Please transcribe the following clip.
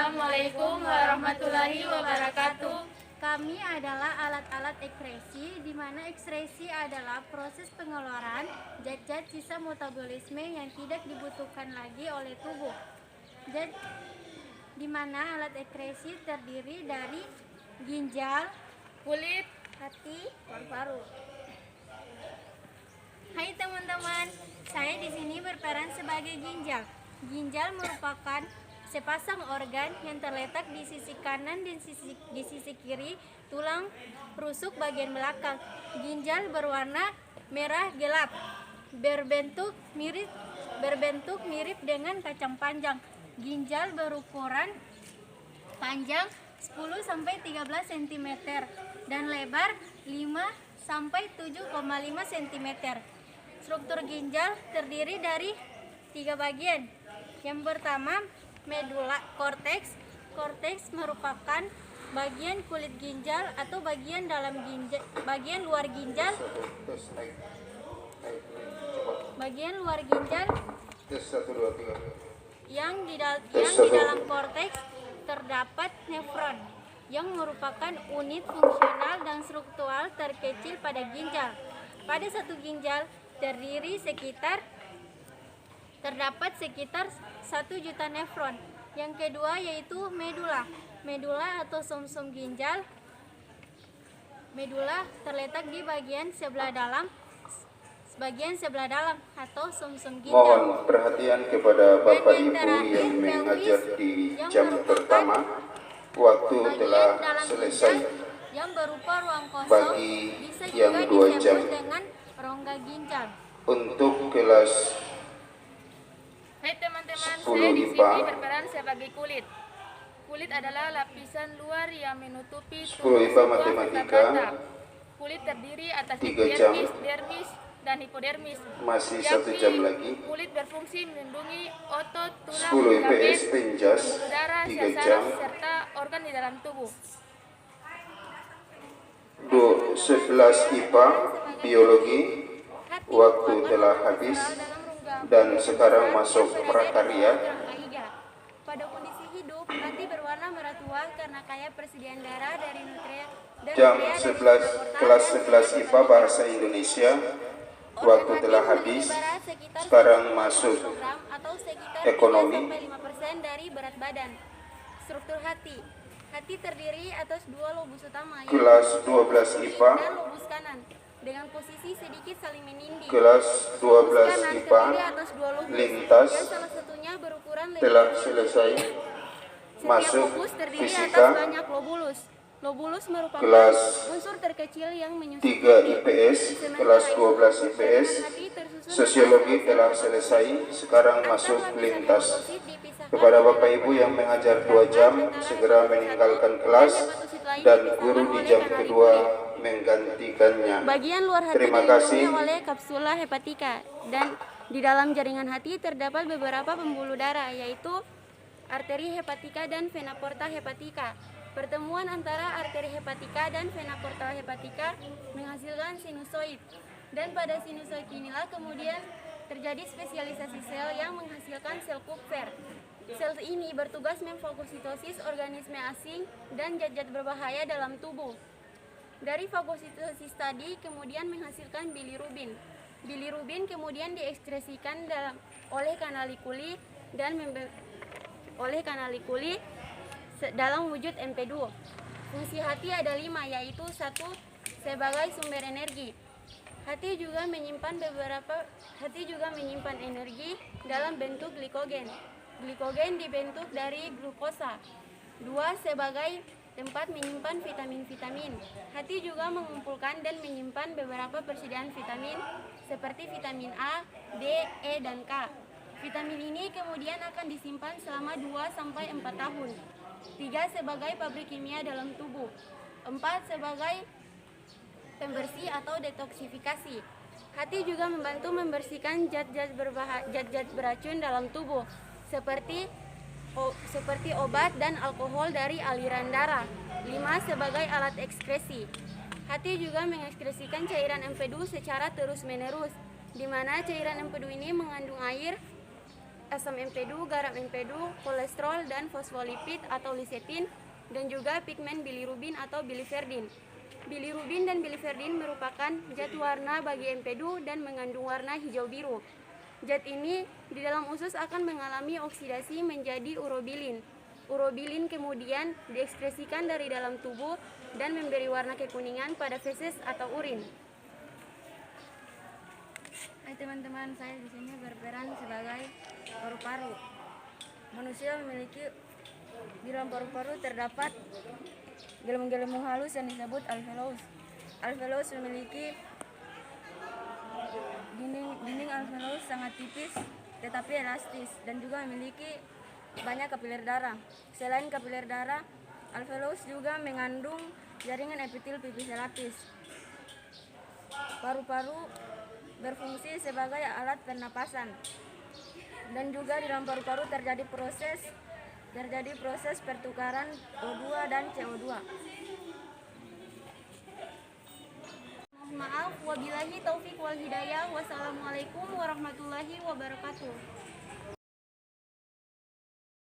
Assalamualaikum warahmatullahi wabarakatuh. Kami adalah alat-alat ekskresi, di mana ekskresi adalah proses pengeluaran zat-zat sisa metabolisme yang tidak dibutuhkan lagi oleh tubuh. Di mana alat ekskresi terdiri dari ginjal, Kulit. hati, paru-paru. Hai teman-teman, saya di sini berperan sebagai ginjal. Ginjal merupakan sepasang organ yang terletak di sisi kanan dan di sisi kiri tulang rusuk bagian belakang. Ginjal berwarna merah gelap, berbentuk mirip dengan kacang panjang. Ginjal berukuran panjang 10-13 cm dan lebar 5-7,5 cm. Struktur ginjal terdiri dari 3 bagian. Yang pertama, medula korteks. Korteks merupakan bagian kulit ginjal atau bagian luar ginjal. Bagian luar ginjal yang di dalam korteks terdapat nefron yang merupakan unit fungsional dan struktural terkecil pada ginjal. Pada satu ginjal terdapat sekitar 1 juta nefron. Yang kedua yaitu medula. Medula atau sumsum ginjal. Medula terletak di bagian sebelah dalam atau sumsum ginjal. Mohon perhatian kepada Bapak Ibu yang mengajar di jam pertama. Waktu telah selesai. Yang berupa ruang kosong, bagi bisa yang juga 2 jam. disebut dengan rongga ginjal. Untuk kelas Hai teman-teman, 10 saya di IPA. sini berperan sebagai kulit. Kulit adalah lapisan luar yang menutupi 10 tubuh IPA sebuah matematika. vertebrata. Kulit terdiri atas 3 jam. epidermis, dermis, dan hipodermis. Masih Yakni 1 jam lagi. Kulit berfungsi melindungi otot, tulang, 10 ligamen, IPS penjas pembuluh darah, 3 sel jam. saraf, serta organ di dalam tubuh. 11 IPA biologi. Waktu telah habis dan sekarang masuk prakarya. Pada kondisi hidup, hati berwarna merah tua karena kaya persediaan darah dari nutrien dan Jam urea dari 11 sumber kelas protein. 11 IPA bahasa Indonesia. Waktu telah habis. Sekarang masuk atau sekitar ekonomi. 3-5% dari berat badan. Struktur hati. Hati terdiri atas 2 lobus utama, yaitu Kelas lobus 12 kiri IPA. dan lobus kanan, dengan posisi sedikit saling menindih. Kelas Lobus 12 kanan IPA terdiri atas 2 lobus, lintas yang salah satunya berukuran lebih telah kecil. selesai. Setiap Masuk lobus terdiri fisika. atas banyak lobulus. Lobulus merupakan Kelas unsur terkecil yang menyusun 3 hati. IPS, Sementara kelas itu, 12 IPS, jaringan hati tersusun sosiologi atas telah lapisan selesai. Sekarang Antar masuk lapisan lintas. hepatosit dipisahkan Kepada oleh Bapak Ibu yang mengajar 2 jam, antara segera hepatosit meninggalkan satu kelas dan hepatosit lain dan dipisahkan guru di oleh jam kanal kedua kulit. menggantikannya. Bagian luar hati Terima dilindungi kasih. oleh kapsula hepatika, dan di dalam jaringan hati terdapat beberapa pembuluh darah, yaitu arteri hepatika dan vena porta hepatika. Pertemuan antara arteri hepatika dan vena porta hepatika menghasilkan sinusoid, dan pada sinusoid inilah kemudian terjadi spesialisasi sel yang menghasilkan sel Kupfer. Sel ini bertugas memfagositosis organisme asing dan zat-zat berbahaya dalam tubuh. Dari fagositosis tadi kemudian menghasilkan bilirubin. Bilirubin kemudian diekskresikan oleh kanalikuli dalam wujud MP2. Fungsi hati ada 5, yaitu 1. Sebagai sumber energi. Hati juga menyimpan energi dalam bentuk glikogen. Glikogen dibentuk dari glukosa. 2. Sebagai tempat menyimpan vitamin-vitamin. Hati juga mengumpulkan dan menyimpan beberapa persediaan vitamin seperti vitamin A, D, E, dan K. Vitamin ini kemudian akan disimpan selama 2-4 tahun. 3. Sebagai pabrik kimia dalam tubuh. 4. Sebagai pembersih atau detoksifikasi. Hati juga membantu membersihkan zat-zat beracun dalam tubuh seperti obat dan alkohol dari aliran darah. 5. Sebagai alat ekskresi. Hati juga mengekskresikan cairan empedu secara terus-menerus, di mana cairan empedu ini mengandung air asam empedu, garam empedu, kolesterol, dan fosfolipid atau lisetin, dan juga pigmen bilirubin atau biliverdin. Bilirubin dan biliverdin merupakan zat warna bagi empedu dan mengandung warna hijau biru. Zat ini di dalam usus akan mengalami oksidasi menjadi urobilin. Urobilin kemudian diekspresikan dari dalam tubuh dan memberi warna kekuningan pada feses atau urin. Hai teman-teman, saya di sini berperan sebagai paru-paru. Manusia memiliki di dalam paru-paru terdapat gelembung-gelembung halus yang disebut alveolus. Alveolus memiliki dinding alveolus sangat tipis tetapi elastis dan juga memiliki banyak kapiler darah. Selain kapiler darah, alveolus juga mengandung jaringan epitel pipis lapis. Paru-paru berfungsi sebagai alat pernapasan dan juga di dalam paru-paru terjadi proses pertukaran O2 dan CO2. Mohon maaf, wabillahi taufik wal hidayah. Wassalamualaikum warahmatullahi wabarakatuh.